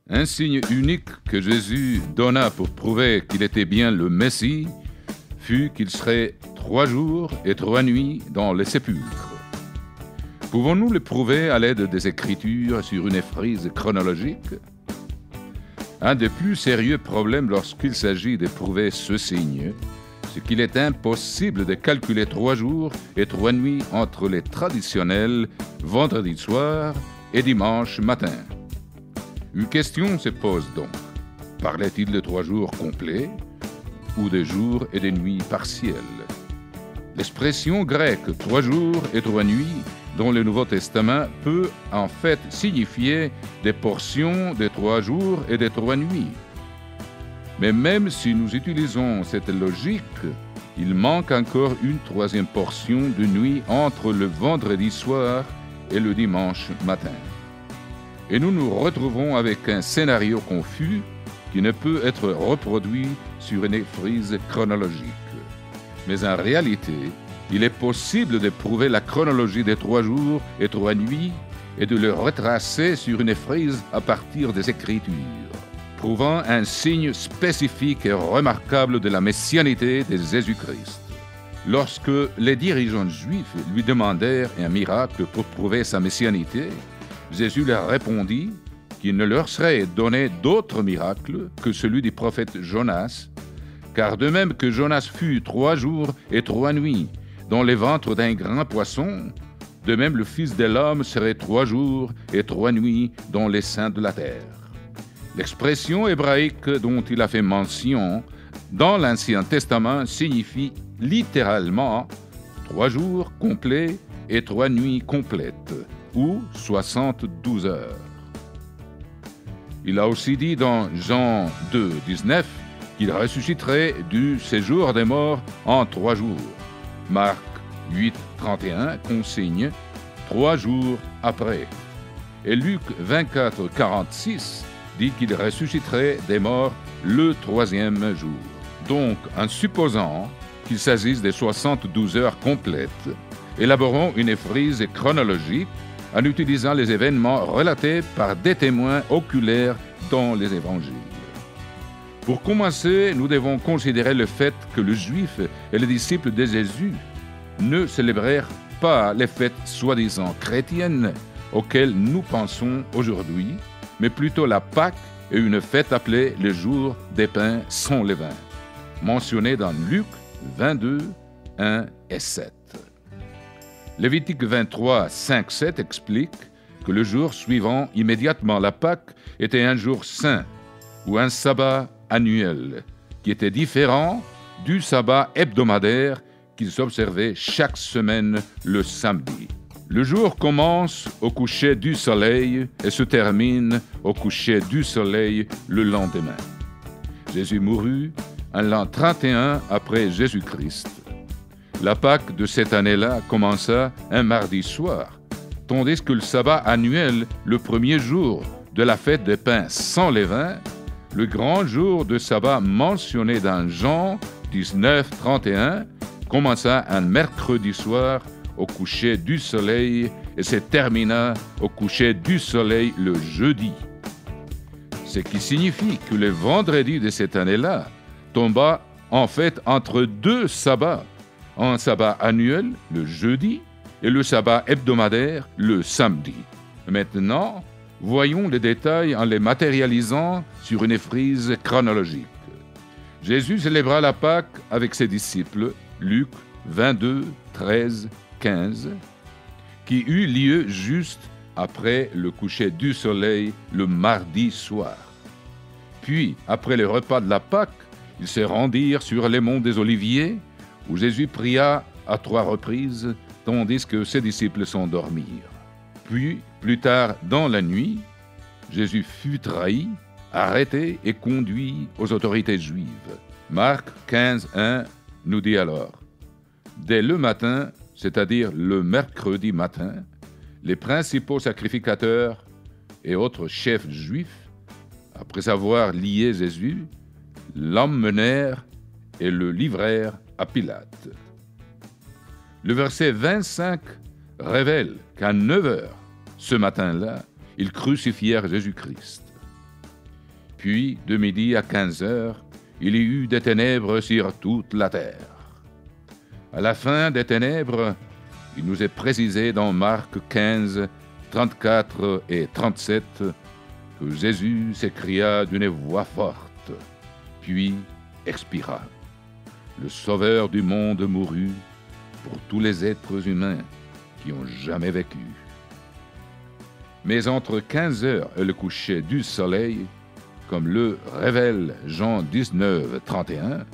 Un signe unique que Jésus donna pour prouver qu'il était bien le Messie fut qu'il serait 3 jours et 3 nuits dans le sépulcre. Pouvons-nous le prouver à l'aide des Écritures sur une frise chronologique? Un des plus sérieux problèmes lorsqu'il s'agit de prouver ce signe, c'est qu'il est impossible de calculer 3 jours et 3 nuits entre les traditionnels vendredi soir et dimanche matin. Une question se pose donc. Parlait-il de 3 jours complets ou de jours et de nuits partielles? L'expression grecque 3 jours et 3 nuits dans le Nouveau Testament peut en fait signifier des portions de 3 jours et de 3 nuits. Mais même si nous utilisons cette logique, il manque encore une 3e portion de nuit entre le vendredi soir et le dimanche matin. Et nous nous retrouvons avec un scénario confus qui ne peut être reproduit sur une frise chronologique. Mais en réalité, il est possible de prouver la chronologie des 3 jours et 3 nuits et de le retracer sur une frise à partir des Écritures, prouvant un signe spécifique et remarquable de la messianité de Jésus-Christ. Lorsque les dirigeants juifs lui demandèrent un miracle pour prouver sa messianité, Jésus leur répondit qu'il ne leur serait donné d'autre miracle que celui du prophète Jonas, car de même que Jonas fut 3 jours et 3 nuits dans les ventres d'un grand poisson, de même le Fils de l'homme serait 3 jours et 3 nuits dans les seins de la terre. L'expression hébraïque dont il a fait mention dans l'Ancien Testament signifie littéralement 3 jours complets et 3 nuits complètes, ou 72 heures. Il a aussi dit dans Jean 2, 19 qu'il ressusciterait du séjour des morts en 3 jours. Marc 8, 31 consigne 3 jours après. Et Luc 24, 46 dit qu'il ressusciterait des morts le 3e jour. Donc, en supposant qu'il s'agisse de 72 heures complètes, élaborons une frise chronologique en utilisant les événements relatés par des témoins oculaires dans les évangiles. Pour commencer, nous devons considérer le fait que les Juifs et les disciples de Jésus ne célébrèrent pas les fêtes soi-disant chrétiennes auxquelles nous pensons aujourd'hui, mais plutôt la Pâque et une fête appelée le jour des pains sans levain, mentionnée dans Luc 22, 1 et 7. Lévitique 23, 5, 7 explique que le jour suivant immédiatement la Pâque était un jour saint ou un sabbat annuel qui était différent du sabbat hebdomadaire qu'ils observaient chaque semaine le samedi. Le jour commence au coucher du soleil et se termine au coucher du soleil le lendemain. Jésus mourut en l'an 31 après Jésus-Christ. La Pâque de cette année-là commença un mardi soir, tandis que le sabbat annuel, le premier jour de la fête des pains sans levain, le grand jour de sabbat mentionné dans Jean 19, 31, commença un mercredi soir au coucher du soleil et se termina au coucher du soleil le jeudi. Ce qui signifie que le vendredi de cette année-là tomba en fait entre 2 sabbats, un sabbat annuel, le jeudi, et le sabbat hebdomadaire, le samedi. Maintenant, voyons les détails en les matérialisant sur une frise chronologique. Jésus célébra la Pâque avec ses disciples, Luc 22, 13, 15, qui eut lieu juste après le coucher du soleil le mardi soir. Puis, après le repas de la Pâque, ils se rendirent sur les monts des Oliviers, où Jésus pria à 3 reprises, tandis que ses disciples s'endormirent. Puis, plus tard dans la nuit, Jésus fut trahi, arrêté et conduit aux autorités juives. Marc 15, 1 nous dit alors: dès le matin, c'est-à-dire le mercredi matin, les principaux sacrificateurs et autres chefs juifs, après avoir lié Jésus, l'emmenèrent et le livrèrent à Pilate. Le verset 25 révèle qu'à 9 heures, ce matin-là, ils crucifièrent Jésus-Christ. Puis, de midi à 15 heures, il y eut des ténèbres sur toute la terre. À la fin des ténèbres, il nous est précisé dans Marc 15, 34 et 37 que Jésus s'écria d'une voix forte, puis expira. Le Sauveur du monde mourut pour tous les êtres humains qui ont jamais vécu. Mais entre 15 heures et le coucher du soleil, comme le révèle Jean 19, 31,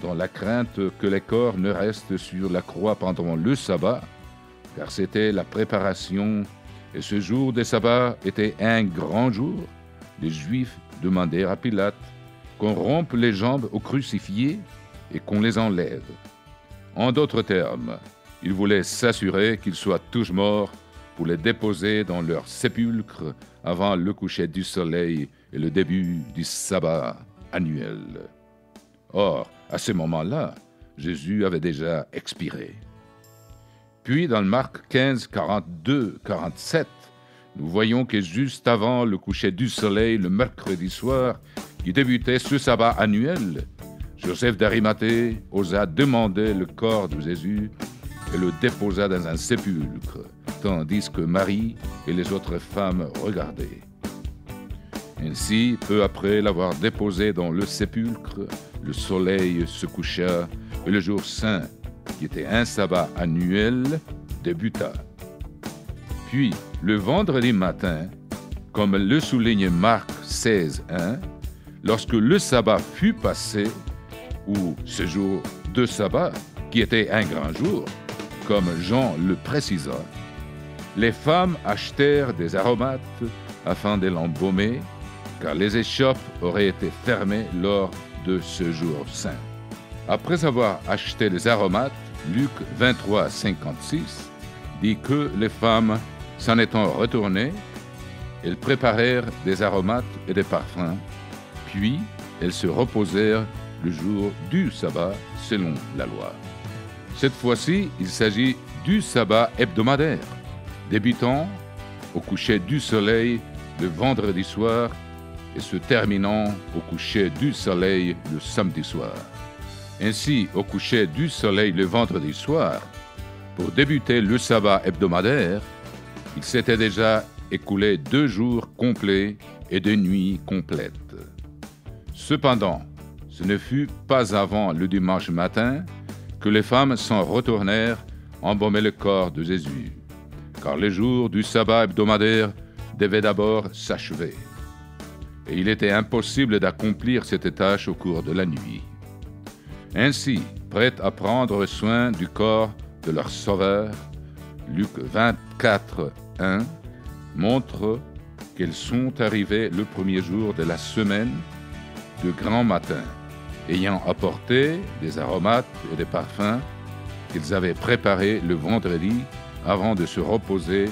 dans la crainte que les corps ne restent sur la croix pendant le sabbat, car c'était la préparation, et ce jour des sabbats était un grand jour, les Juifs demandèrent à Pilate qu'on rompe les jambes aux crucifiés et qu'on les enlève. En d'autres termes, ils voulaient s'assurer qu'ils soient tous morts pour les déposer dans leur sépulcre avant le coucher du soleil et le début du sabbat annuel. Or, à ce moment-là, Jésus avait déjà expiré. Puis, dans Marc 15, 42, 47, nous voyons que juste avant le coucher du soleil, le mercredi soir, qui débutait ce sabbat annuel, Joseph d'Arimathée osa demander le corps de Jésus et le déposa dans un sépulcre, tandis que Marie et les autres femmes regardaient. Ainsi, peu après l'avoir déposé dans le sépulcre, le soleil se coucha et le jour saint, qui était un sabbat annuel, débuta. Puis, le vendredi matin, comme le souligne Marc 16, 1, lorsque le sabbat fut passé, ou ce jour de sabbat, qui était un grand jour, comme Jean le précisa, les femmes achetèrent des aromates afin de l'embaumer, car les échoppes auraient été fermées lors de ce jour saint. Après avoir acheté des aromates, Luc 23, 56 dit que les femmes, s'en étant retournées, elles préparèrent des aromates et des parfums, puis elles se reposèrent le jour du sabbat selon la loi. Cette fois-ci, il s'agit du sabbat hebdomadaire, débutant au coucher du soleil le vendredi soir et se terminant au coucher du soleil le samedi soir. Ainsi, au coucher du soleil le vendredi soir, pour débuter le sabbat hebdomadaire, il s'était déjà écoulé 2 jours complets et 2 nuits complètes. Cependant, ce ne fut pas avant le dimanche matin que les femmes s'en retournèrent embaumer le corps de Jésus, car le jour du sabbat hebdomadaire devait d'abord s'achever. Et il était impossible d'accomplir cette tâche au cours de la nuit. Ainsi, prêtes à prendre soin du corps de leur Sauveur, Luc 24, 1, montre qu'elles sont arrivées le premier jour de la semaine, de grand matin, ayant apporté des aromates et des parfums qu'ils avaient préparés le vendredi avant de se reposer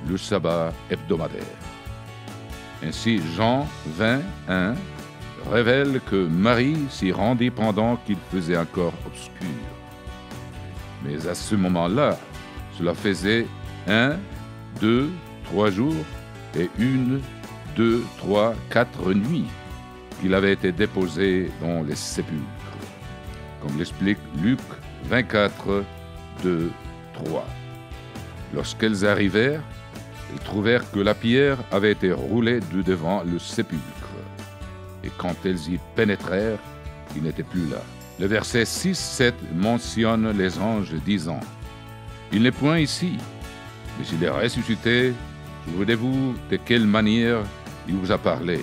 le sabbat hebdomadaire. Ainsi, Jean 20, 1 révèle que Marie s'y rendit pendant qu'il faisait encore obscur. Mais à ce moment-là, cela faisait 1, 2, 3 jours et 1, 2, 3, 4 nuits qu'il avait été déposé dans les sépulcres, comme l'explique Luc 24, 2, 3. Lorsqu'elles arrivèrent, elles trouvèrent que la pierre avait été roulée de devant le sépulcre. Et quand elles y pénétrèrent, il n'était plus là. Le verset 6-7 mentionne les anges disant « Il n'est point ici, mais il est ressuscité, souvenez-vous de quelle manière il vous a parlé. »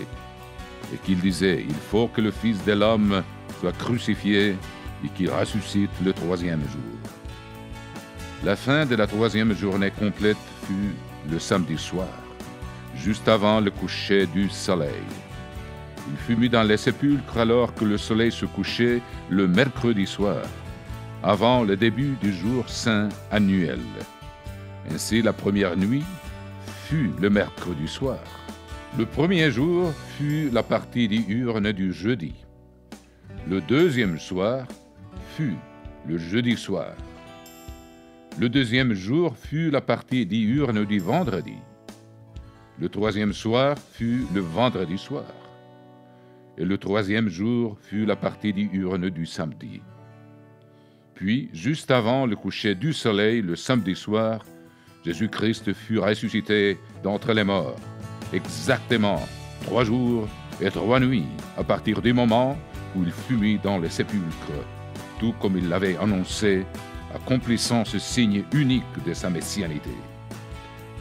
Et qu'il disait « Il faut que le Fils de l'homme soit crucifié et qu'il ressuscite le 3e jour. » La fin de la 3e journée complète fut le samedi soir, juste avant le coucher du soleil. Il fut mis dans les sépulcres alors que le soleil se couchait le mercredi soir, avant le début du jour saint annuel. Ainsi, la première nuit fut le mercredi soir. Le premier jour fut la partie diurne du jeudi. Le deuxième soir fut le jeudi soir. Le deuxième jour fut la partie diurne du vendredi. Le troisième soir fut le vendredi soir. et le troisième jour fut la partie diurne du samedi. Puis, juste avant le coucher du soleil, le samedi soir, Jésus-Christ fut ressuscité d'entre les morts, exactement 3 jours et 3 nuits, à partir du moment où il fut mis dans les sépulcres, tout comme il l'avait annoncé, accomplissant ce signe unique de sa messianité.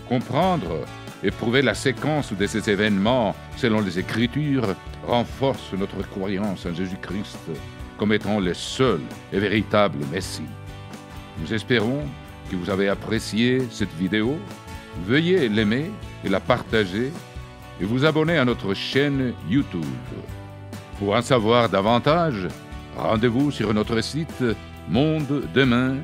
Comprendre et prouver la séquence de ces événements selon les Écritures renforce notre croyance en Jésus-Christ comme étant le seul et véritable Messie. Nous espérons que vous avez apprécié cette vidéo. Veuillez l'aimer et la partager et vous abonner à notre chaîne YouTube. Pour en savoir davantage, rendez-vous sur notre site mondedemain.org.